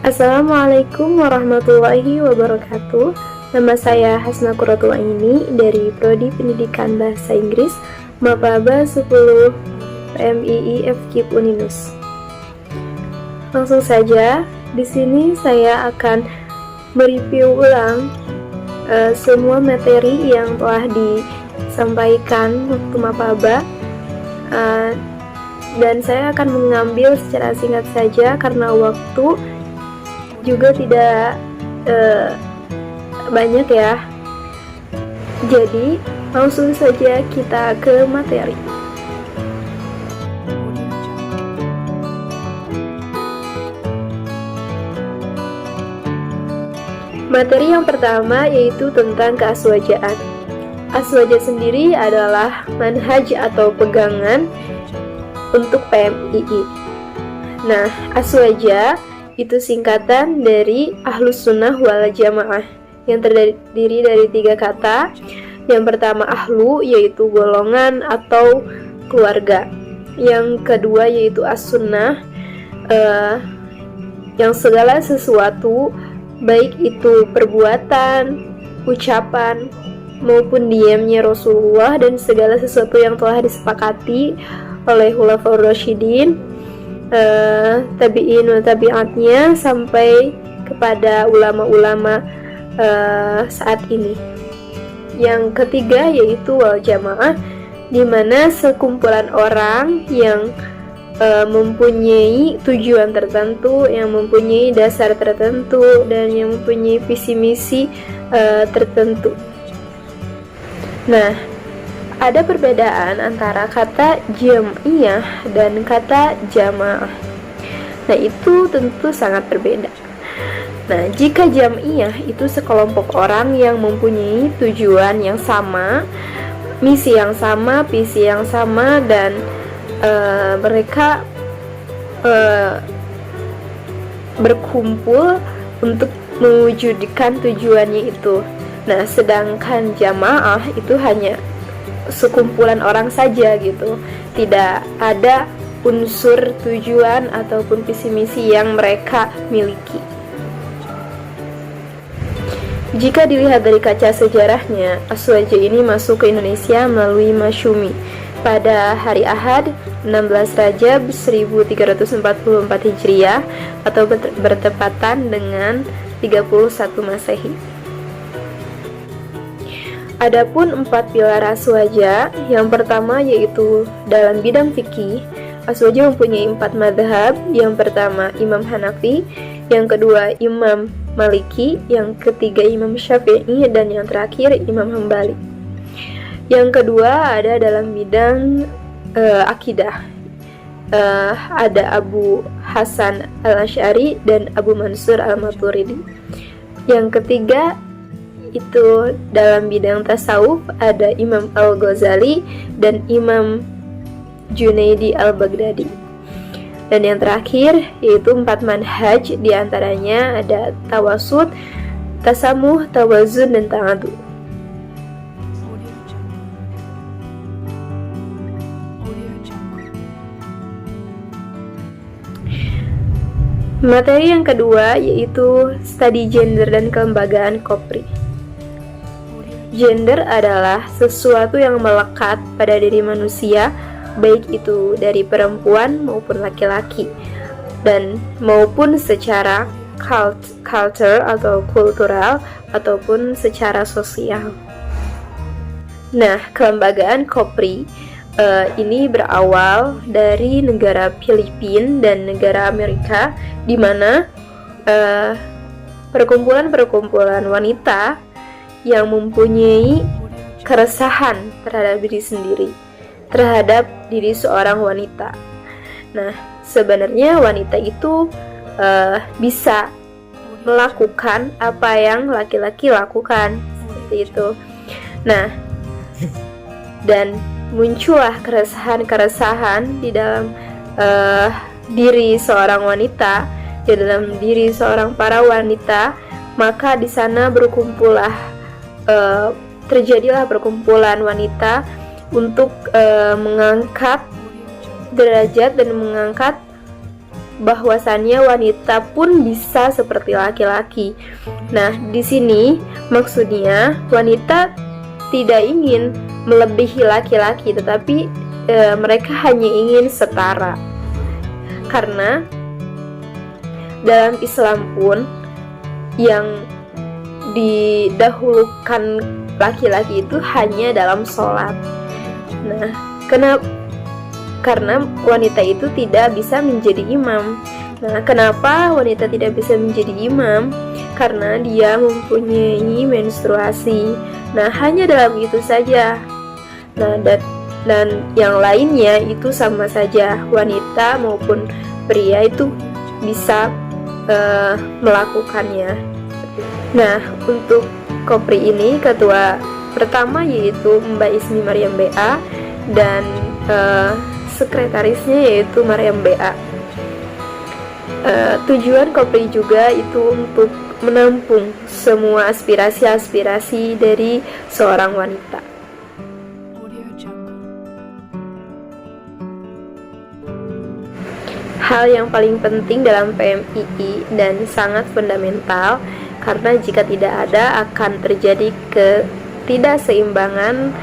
Assalamualaikum warahmatullahi wabarakatuh. Nama saya Hasna Quratul Aini dari Prodi Pendidikan Bahasa Inggris Mapaba 10 PMII FKIP Uninus. Langsung saja, di sini saya akan mereview ulang semua materi yang telah disampaikan waktu Mapaba, dan saya akan mengambil secara singkat saja karena waktu juga tidak banyak ya. Jadi langsung saja kita ke materi. Materi yang pertama yaitu tentang keaswajaan. Aswaja sendiri adalah manhaj atau pegangan untuk PMII. Nah, aswaja itu singkatan dari Ahlus Sunnah wal Jamaah yang terdiri dari 3 kata. Yang pertama ahlu, yaitu golongan atau keluarga. Yang kedua yaitu as-sunnah, yang segala sesuatu, baik itu perbuatan, ucapan maupun diamnya Rasulullah, dan segala sesuatu yang telah disepakati oleh Khulafaur Rasyidin, tabi'in wa tabi'atnya sampai kepada ulama-ulama saat ini. Yang ketiga yaitu wal jamaah, di mana sekumpulan orang yang mempunyai tujuan tertentu, yang mempunyai dasar tertentu, dan yang mempunyai visi misi tertentu. Nah, ada perbedaan antara kata jam'iyah dan kata jamaah. Nah, itu tentu sangat berbeda. Nah, jika jam'iyah itu sekelompok orang yang mempunyai tujuan yang sama, misi yang sama, visi yang sama, dan mereka berkumpul untuk mewujudkan tujuannya itu. Nah, sedangkan jamaah itu hanya sekumpulan orang saja gitu, tidak ada unsur tujuan ataupun visi misi yang mereka miliki. Jika dilihat dari kaca sejarahnya, aswaja ini masuk ke Indonesia melalui Masyumi pada hari Ahad 16 Rajab 1344 Hijriah atau bertepatan dengan 31 Masehi. Adapun 4 pilar aswaja, yang pertama yaitu dalam bidang fikih, aswaja mempunyai 4 madhab. Yang pertama Imam Hanafi, yang kedua Imam Maliki, yang ketiga Imam Syafi'i, dan yang terakhir Imam Hambali. Yang kedua ada dalam bidang akidah, ada Abu Hasan Al-Asy'ari dan Abu Mansur Al-Maturidi. Yang ketiga itu dalam bidang tasawuf, ada Imam Al-Ghazali dan Imam Junaidi Al-Baghdadi. Dan yang terakhir yaitu 4 manhaj, diantaranya ada tawasud, tasamuh, tawazun, dan ta'adu. Materi yang kedua yaitu studi gender dan kelembagaan Kopri. Gender adalah sesuatu yang melekat pada diri manusia, baik itu dari perempuan maupun laki-laki, dan maupun secara culture atau kultural, ataupun secara sosial. Nah, kelembagaan Kopri ini berawal dari negara Filipina dan negara Amerika, di mana perkumpulan-perkumpulan wanita yang mempunyai keresahan terhadap diri sendiri, terhadap diri seorang wanita. Nah, sebenarnya wanita itu bisa melakukan apa yang laki-laki lakukan, seperti itu. Nah, dan muncullah keresahan-keresahan di dalam diri seorang wanita, di dalam diri seorang para wanita, maka di sana berkumpullah terjadilah perkumpulan wanita untuk mengangkat derajat dan mengangkat bahwasannya wanita pun bisa seperti laki-laki. Nah, di sini maksudnya wanita tidak ingin melebihi laki-laki, tetapi mereka hanya ingin setara. Karena dalam Islam pun yang didahulukan laki-laki itu hanya dalam sholat. Nah, karena wanita itu tidak bisa menjadi imam. Nah, kenapa wanita tidak bisa menjadi imam? Karena dia mempunyai menstruasi. Nah, hanya dalam itu saja. Nah, dan yang lainnya itu sama saja, wanita maupun pria itu bisa melakukannya. Nah, untuk Kopri ini ketua pertama yaitu Mbak Ismi Maryam BA dan sekretarisnya yaitu Maryam BA. Tujuan Kopri juga itu untuk menampung semua aspirasi-aspirasi dari seorang wanita. Hal yang paling penting dalam PMII dan sangat fundamental, karena jika tidak ada akan terjadi ketidakseimbangan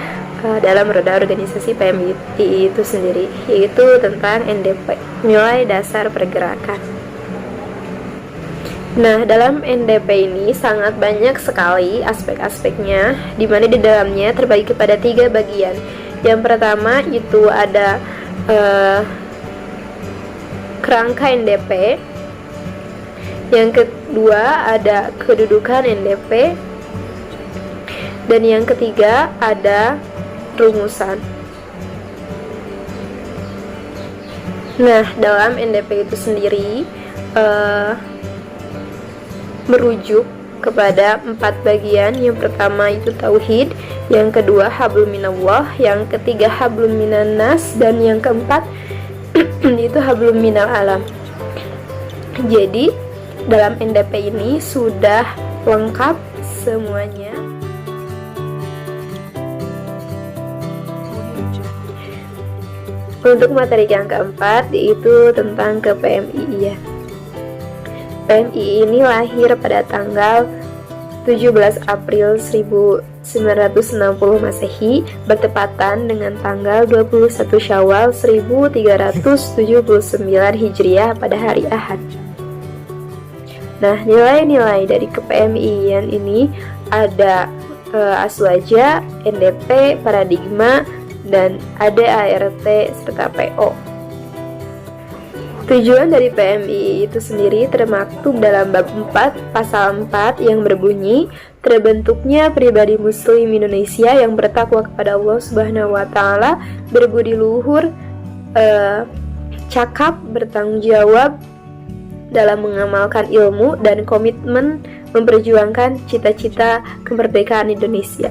dalam roda organisasi PMII itu sendiri, yaitu tentang NDP, nilai dasar pergerakan. Nah, dalam NDP ini sangat banyak sekali aspek-aspeknya, di mana di dalamnya terbagi kepada 3 bagian. Yang pertama itu ada kerangka NDP, yang kedua ada kedudukan NDP, dan yang ketiga ada rumusan. Nah, dalam NDP itu sendiri merujuk kepada 4 bagian. Yang pertama itu tauhid, yang kedua hablum minallah, yang ketiga hablum minannas, dan yang keempat itu hablum minal alam. Jadi dalam NDP ini sudah lengkap semuanya. Untuk materi yang keempat yaitu tentang PMII ya. PMII ini lahir pada tanggal 17 April 1960 Masehi, bertepatan dengan tanggal 21 Syawal 1379 Hijriah pada hari Ahad. Nah, nilai-nilai dari KPMI-an ini ada Aswaja, NDP, Paradigma, dan ada ART serta PO. Tujuan dari PMII itu sendiri termaktub dalam bab 4 pasal 4 yang berbunyi, terbentuknya pribadi muslim Indonesia yang bertakwa kepada Allah Subhanahu wa taala, berbudi luhur, cakap, bertanggung jawab dalam mengamalkan ilmu, dan komitmen memperjuangkan cita-cita kemerdekaan Indonesia.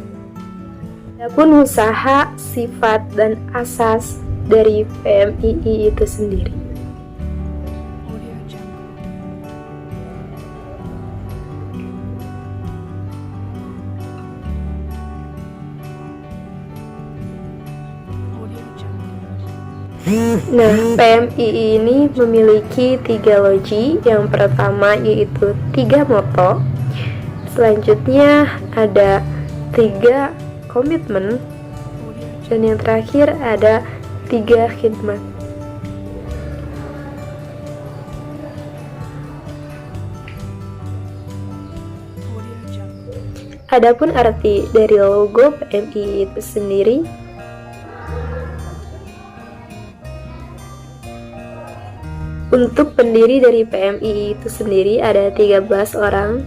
Adapun usaha, sifat, dan asas dari PMII itu sendiri. Nah, PMII ini memiliki 3 loji. Yang pertama yaitu 3 moto. Selanjutnya ada 3 komitmen. Dan yang terakhir ada 3 khidmat. Adapun arti dari logo PMII itu sendiri, untuk pendiri dari PMII itu sendiri ada 13 orang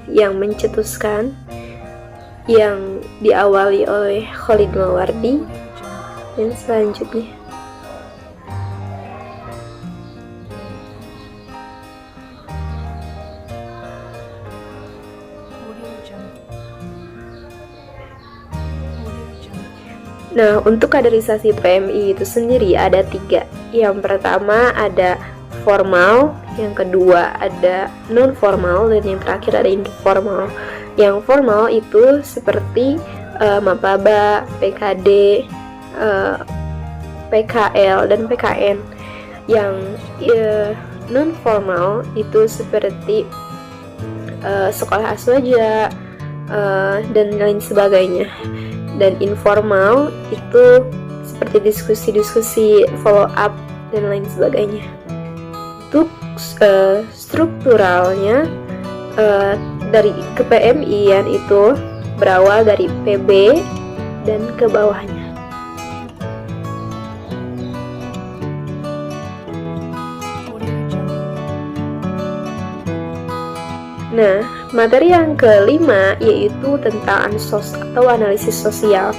yang mencetuskan, yang diawali oleh Khalid Mawardi. Dan selanjutnya Nah, untuk kaderisasi PMI itu sendiri ada 3. Yang pertama ada formal, yang kedua ada non formal, dan yang terakhir ada informal. Yang formal itu seperti Mapaba, PKD, PKL, dan PKN. Yang non formal itu seperti sekolah aswaja dan lain sebagainya. Dan informal itu seperti diskusi-diskusi, follow up dan lain sebagainya. Untuk strukturalnya dari ke PMI itu berawal dari PB dan ke bawahnya. Nah, materi yang kelima yaitu tentang ansos atau analisis sosial.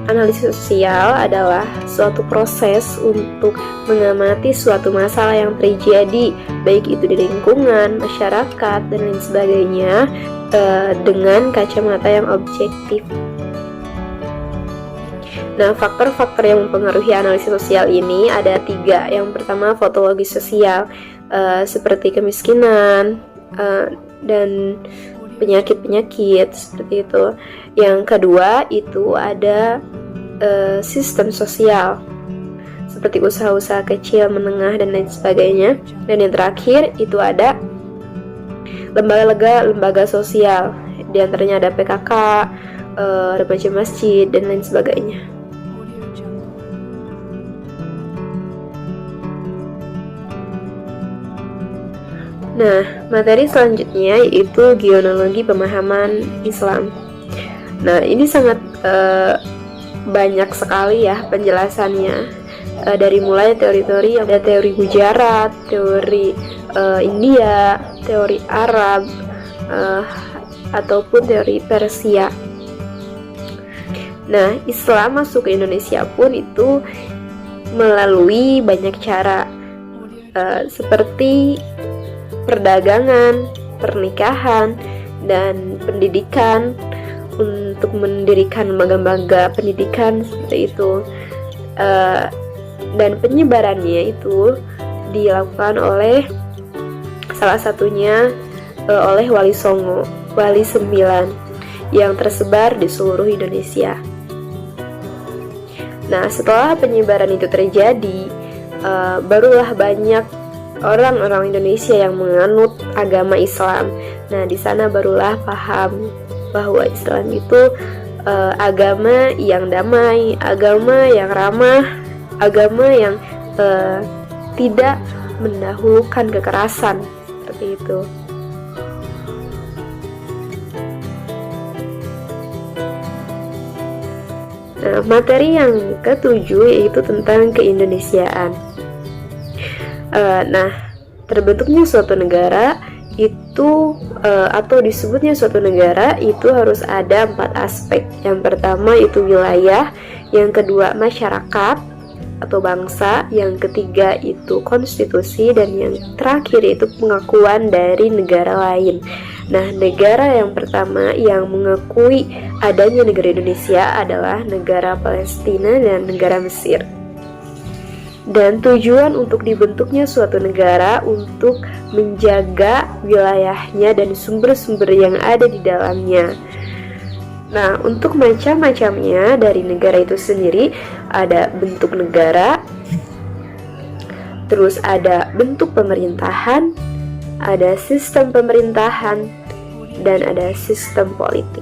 Analisis sosial adalah suatu proses untuk mengamati suatu masalah yang terjadi, baik itu di lingkungan, masyarakat, dan lain sebagainya, dengan kacamata yang objektif. Nah, faktor-faktor yang mempengaruhi analisis sosial ini ada 3. Yang pertama, fotologi sosial, seperti kemiskinan, dan penyakit-penyakit seperti itu. Yang kedua itu ada sistem sosial seperti usaha-usaha kecil, menengah, dan lain sebagainya. Dan yang terakhir itu ada lembaga sosial. Di antaranya ada PKK, remaja masjid, dan lain sebagainya. Nah, materi selanjutnya yaitu geonologi pemahaman Islam. Nah, ini sangat banyak sekali ya penjelasannya. Dari mulai teori-teori, ada teori Gujarat, teori India, teori Arab, ataupun teori Persia. Nah, Islam masuk ke Indonesia pun itu melalui banyak cara, seperti perdagangan, pernikahan, dan pendidikan, untuk mendirikan lembaga-lembaga pendidikan seperti itu. Dan penyebarannya itu dilakukan oleh salah satunya oleh Wali Songo, Wali 9, yang tersebar di seluruh Indonesia. Nah, setelah penyebaran itu terjadi, barulah banyak orang-orang Indonesia yang menganut agama Islam. Nah, di sana barulah paham bahwa Islam itu agama yang damai, agama yang ramah, agama yang tidak mendahulukan kekerasan, seperti itu. Nah, materi yang ketujuh yaitu tentang keindonesiaan. Nah, terbentuknya suatu negara itu atau disebutnya suatu negara itu harus ada 4 aspek. Yang pertama itu wilayah, yang kedua masyarakat atau bangsa, yang ketiga itu konstitusi, dan yang terakhir itu pengakuan dari negara lain. Nah, negara yang pertama yang mengakui adanya negara Indonesia adalah negara Palestina dan negara Mesir. Dan tujuan untuk dibentuknya suatu negara untuk menjaga wilayahnya dan sumber-sumber yang ada di dalamnya. Nah, untuk macam-macamnya dari negara itu sendiri, ada bentuk negara, terus ada bentuk pemerintahan, ada sistem pemerintahan, dan ada sistem politik.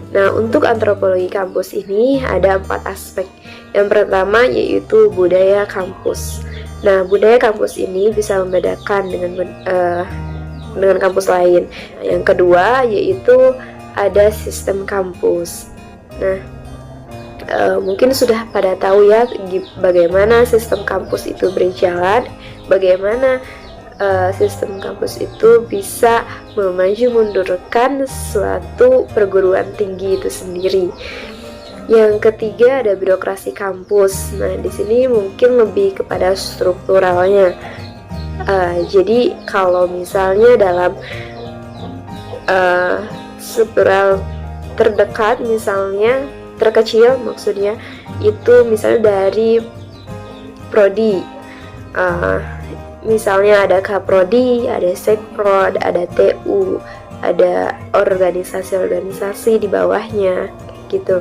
Nah, untuk antropologi kampus ini ada 4 aspek. Yang pertama yaitu budaya kampus. Nah, budaya kampus ini bisa membedakan dengan kampus lain. Yang kedua yaitu ada sistem kampus. Nah, mungkin sudah pada tahu ya bagaimana sistem kampus itu berjalan, bagaimana sistem kampus itu bisa memaju mundurkan suatu perguruan tinggi itu sendiri. Yang ketiga ada birokrasi kampus. Nah, di sini mungkin lebih kepada strukturalnya. Jadi kalau misalnya dalam struktural terdekat, misalnya terkecil maksudnya, itu misalnya dari prodi. Misalnya ada Kaprodi, ada Sekprod, ada TU, ada organisasi-organisasi di bawahnya gitu.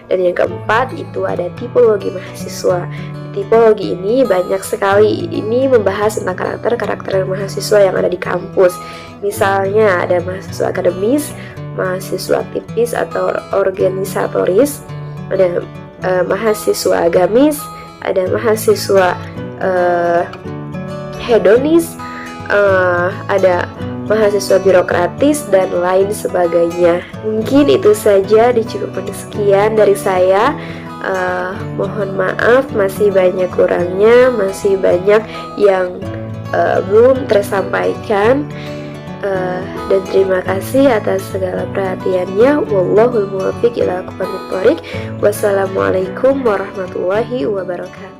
Dan yang keempat itu ada tipologi mahasiswa. Tipologi ini banyak sekali, ini membahas tentang karakter mahasiswa yang ada di kampus. Misalnya ada mahasiswa akademis, mahasiswa aktivis atau organisatoris, ada mahasiswa agamis, ada mahasiswa hedonis, ada mahasiswa birokratis, dan lain sebagainya. Mungkin itu saja, dicukupkan sekian dari saya. Mohon maaf, masih banyak kurangnya, masih banyak yang belum tersampaikan. Dan terima kasih atas segala perhatiannya. Wallahul muwaffiq ila aqwamit thoriq. Wassalamualaikum warahmatullahi wabarakatuh.